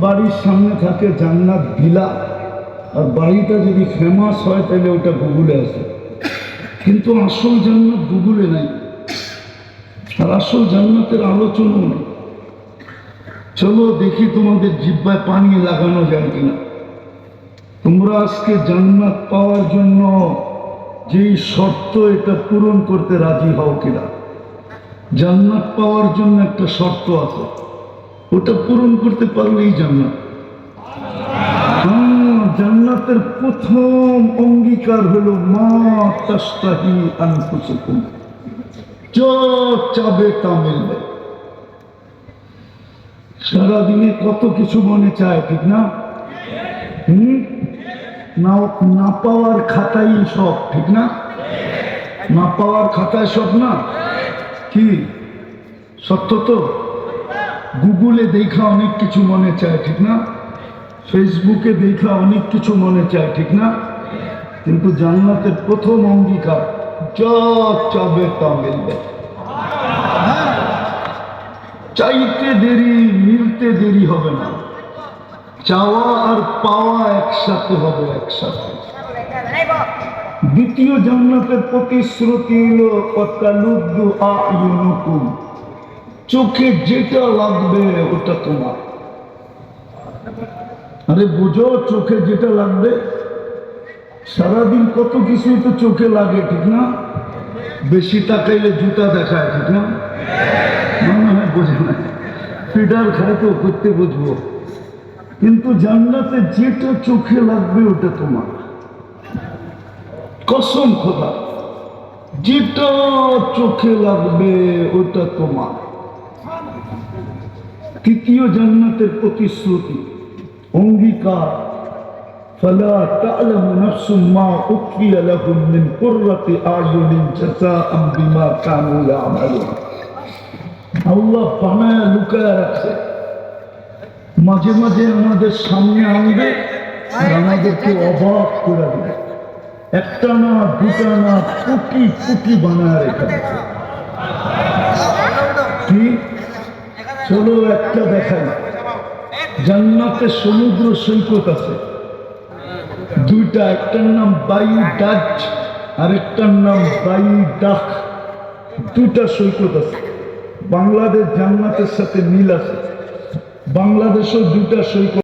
বাড়ির সামনে থাকে জান্নাত ভিলা, আর বাড়িটা যদি ফেমাস হয় তাহলে ওটা গুগলে আছে, কিন্তু আসল জান্নাত গুগলে নাই, আর আসল জান্নাতের আলোচনা নেই। চলো দেখি তোমাদের জিহ্বায় পানি লাগানো যায় কিনা। তোমরা আজকে জান্নাত পাওয়ার জন্য যেই শর্ত এটা পূরণ করতে রাজি হও কিনা। জান্নাত পাওয়ার জন্য একটা শর্ত আছে, ওটা পূরণ করতে পারলেই জান্নাত। জান্নাতের প্রথম অঙ্গীকার হলো মা তাশতাহি আনফুসুকুম, যা চাবে তা মিলবে। সারাদিনে কত কিছু মনে চায়, ঠিক না? না পাওয়ার খাতাই সব, ঠিক না? না পাওয়ার খাতায় সব না, কি সত্য তো? গুগলে দেখা অনেক কিছু মনে চায়, ঠিক না? ফেসবুকে দেখা অনেক কিছু মনে চায়, ঠিক না? কিন্তু জান্নাতের প্রথম অঙ্গীকার যা চাবে তা মিলবে। চাইতে দেরি মিলতে দেরি হবে না, চাওয়া আর পাওয়া একসাথে হবে, একসাথে। দ্বিতীয় জান্নাতের প্রতিশ্রুতি হলো ওয়াতালুদ্দু আ'য়ুনুকুম, চোখে যেটা লাগবে ওটা তোমার। আরে বুঝো, চোখে যেটা লাগবে, সারাদিন কত কিছুই তো চোখে লাগে, ঠিক না? বেশি তাকাইলে জুতা দেখায়, ঠিক না? মনে হয় বোঝে না, ফিডার খায় তো করতে বুঝবো। কিন্তু জান্নাতে যেটা চোখে লাগবে ওটা তোমার, কসম খোদা, যেটা চোখে লাগবে ওটা তোমার। তৃতীয় জান্নাতের প্রতিশ্রুতি অঙ্গীকার ফালা তা'লামু নাফসুম মা উখফিয়া লাহুম মিন কুররাতি আ'য়ুনিন জাযাআম বিমা কানু ইয়া'মালুন। আল্লাহ বানায়া লুকায়া রাখছে, মাঝে মাঝে আমাদের সামনে আনবে আর আমাদেরকে অবাক করে দেবে। একটা না দুটা না কোটি কোটি বানায় রেখে দিচ্ছে। কি? চলো একটা দেখাই। জান্নাতে সমুদ্র সৈকত আছে দুইটা, একটার নাম বায়ু ডাচ আর একটার নাম বায়ু ডাক। দুটা সৈকত আছে। বাংলাদেশ জান্নাতের সাথে মিল আছে, বাংলাদেশেও দুটা সৈকত।